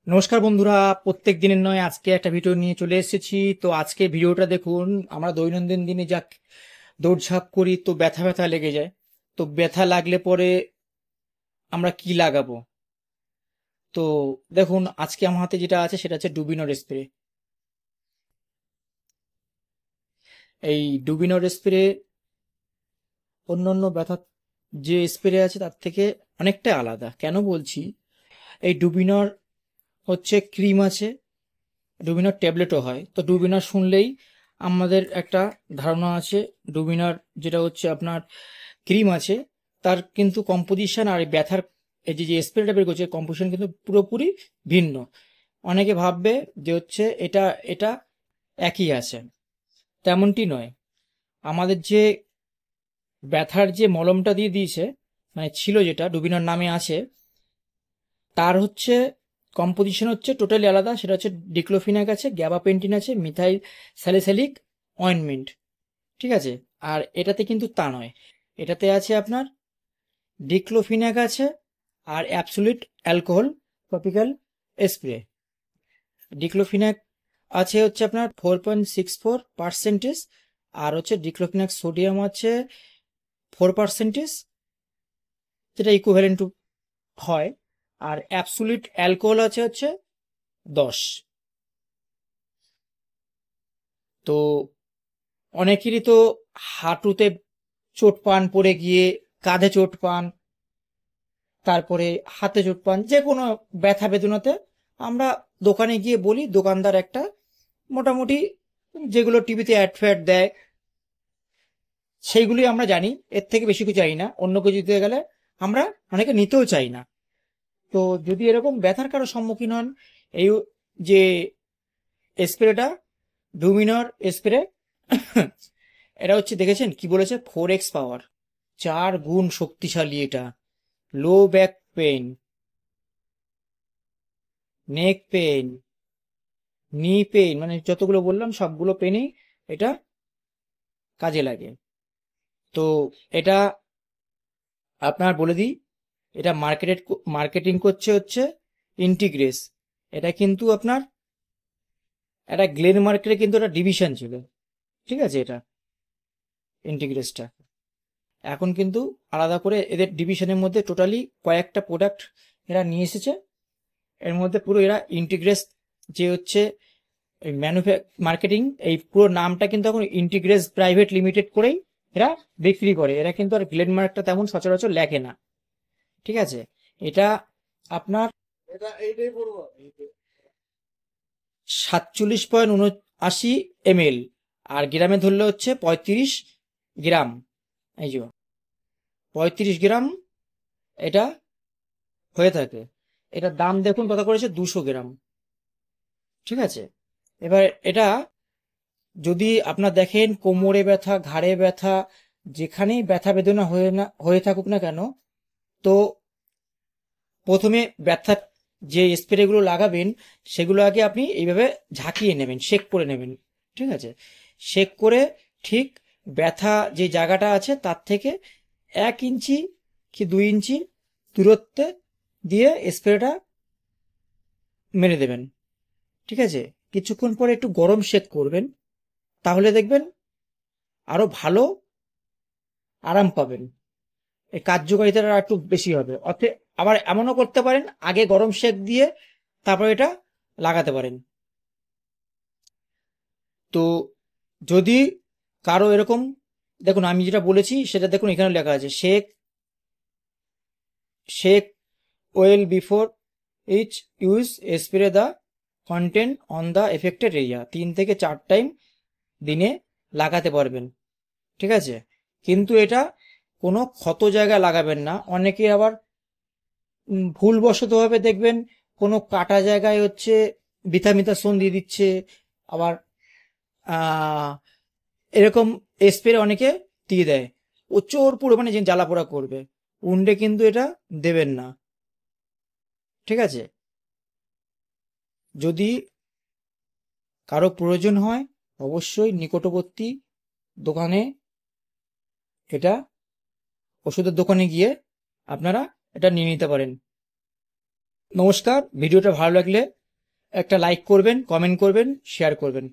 নমস্কার বন্ধুরা, প্রত্যেক দিনের নয় আজকে একটা ভিডিও নিয়ে চলে এসেছি। তো আজকে ভিডিওটা দেখুন। আমরা দৈনন্দিন দিনে যা দৌড়ঝাঁপ করি তো ব্যথা ব্যথা লেগে যায়। তো ব্যথা লাগলে পরে আমরা কি লাগাবো? তো দেখুন, আজকে আমার হাতে যেটা আছে সেটা হচ্ছে ডুবিনোর স্প্রে। এই ডুবিনোর স্প্রে অন্যান্য ব্যথা যে স্প্রে আছে তার থেকে অনেকটা আলাদা। কেন বলছি? এই ডুবিনোর হচ্ছে ক্রিম আছে, ডুবিনার ট্যাবলেটও হয়। তো ডুবিনার শুনলেই আমাদের একটা ধারণা আছে। ডুবিনার যেটা হচ্ছে আপনার ক্রিম আছে, তার কিন্তু কম্পোজিশন আর এই ব্যথার এই যে স্প্রেটা বের করছে কম্পোজিশন কিন্তু পুরোপুরি ভিন্ন। অনেকে ভাববে যে হচ্ছে এটা এটা একই আছে, তেমনটি নয়। আমাদের যে ব্যথার যে মলমটা দিয়ে দিয়েছে, মানে ছিল যেটা ডুবিনার নামে আছে, তার হচ্ছে কম্পোজিশন হচ্ছে টোটালি আলাদা। সেটা হচ্ছে ডিক্লোফিনাক আছে, গ্যাবাপেন্টিন আছে, মিথাইল স্যালিসাইলিক অয়েনমেন্ট। ঠিক আছে? আর এটাতে কিন্তু তা নয়। এটাতে আছে আপনার ডিক্লোফিনাক আছে আর অ্যাবসোলিউট অ্যালকোহল টপিক্যাল স্প্রে। ডিক্লোফিনাক আছে হচ্ছে আপনার 4.64%, আর হচ্ছে ডিক্লোফিনাক সোডিয়াম আছে 4%, যেটা ইকুইভ্যালেন্ট টু হয়। আর অ্যাবসোলিউট অ্যালকোহল আছে হচ্ছে 10। তো অনেকেরই তো হাঁটুতে চোট পান পড়ে গিয়ে, কাঁধে চোট পান, তারপরে হাতে চোট পান, যে কোনো ব্যথা বেদনাতে আমরা দোকানে গিয়ে বলি, দোকানদার একটা মোটামুটি যেগুলো টিভিতে অ্যাড ফ্যাড দেয় সেইগুলি আমরা জানি। এর থেকে বেশি কিছু চাই না। অন্য কিছু দিতে গেলে আমরা অনেকে নিতেও চাই না। তো যদি এরকম ব্যথার কারো সম্মুখীন হন, এই যে স্প্রেটা, ডুমিনর স্প্রে, এটা হচ্ছে দেখেছেন কি বলেছে, 4x পাওয়ার, 4 গুণ শক্তিশালী এটা। লো ব্যাক পেইন, নেক পেইন, নি পেইন, মানে যতগুলো বললাম সবগুলো পেইনেই এটা কাজে লাগে। তো এটা আপনার বলে দিই, এটা মার্কেটিং করছে হচ্ছে ইন্টিগ্রেস। এটা কিন্তু আপনার একটা গ্লেন মার্কেটে কিন্তু একটা ডিভিশন ছিল। ঠিক আছে? এটা ইন্টিগ্রেসটা এখন কিন্তু আলাদা করে এদের ডিভিশনের মধ্যে টোটালি কয়েকটা প্রোডাক্ট এরা নিয়ে এসেছে। এর মধ্যে পুরো এরা ইন্টিগ্রেস যে হচ্ছে এই মার্কেটিং, এই পুরো নামটা কিন্তু এখন ইন্টিগ্রেস প্রাইভেট লিমিটেড করেই এরা বিক্রি করে। এরা কিন্তু আর গ্লেন মার্কটা তেমন সচরাচর লেখে না। ঠিক আছে? এটা আপনার 47.79 ml, আর গ্রামে ধরলে হচ্ছে 35 গ্রাম। এই যে 35 গ্রাম এটা হয়ে থাকে। এটার দাম দেখুন কত করেছে, 200 গ্রাম। ঠিক আছে? এবার এটা যদি আপনার দেখেন কোমরে ব্যথা, ঘাড়ে ব্যথা, যেখানেই ব্যথা বেদনা হয়ে থাকুক না কেন, তো প্রথমে ব্যথার যে স্প্রেগুলো লাগাবেন সেগুলো আগে আপনি এইভাবে ঝাঁকিয়ে নেবেন, শেক করে নেবেন। ঠিক আছে? শেক করে ঠিক ব্যথা যে জায়গাটা আছে তার থেকে 1 ইঞ্চি কি 2 ইঞ্চি দূরত্বে দিয়ে স্প্রেটা মেরে দেবেন। ঠিক আছে? কিছুক্ষণ পরে একটু গরম শেক করবেন, তাহলে দেখবেন আরো ভালো আরাম পাবেন। এই কার্যকারিতাটা একটু বেশি হবে। আবার এমনও করতে পারেন, আগে গরম শেক দিয়ে তারপর এটা লাগাতে পারেন। তো যদি কারো এরকম, দেখুন আমি যেটা বলেছি সেটা দেখুন এখানে লেখা আছে, shake shake well before each use, spray the content on the affected area. 3 থেকে 4 টাইম দিনে লাগাতে পারবেন। ঠিক আছে? কিন্তু এটা কোনো ক্ষত জায়গায় লাগাবেন না। অনেকে আবার ভুলবশতভাবে দেখবেন কোনো কাটা জায়গায় হচ্ছে ভিটামিথাসোন দিয়ে দিচ্ছে। আবার আহ, এরকম স্প্রে অনেকে দিয়ে দেয়, প্রচুর পরিমাণে যে জ্বালা পোড়া করবে। উন্ডে কিন্তু এটা দেবেন না। ঠিক আছে? যদি কারো প্রয়োজন হয় অবশ্যই নিকটবর্তী দোকানে, এটা ওষুধের দোকানে গিয়ে আপনারা এটা নিয়ে নিতে পারেন। নমস্কার, ভিডিওটা ভালো লাগলে একটা লাইক করবেন, কমেন্ট করবেন, শেয়ার করবেন।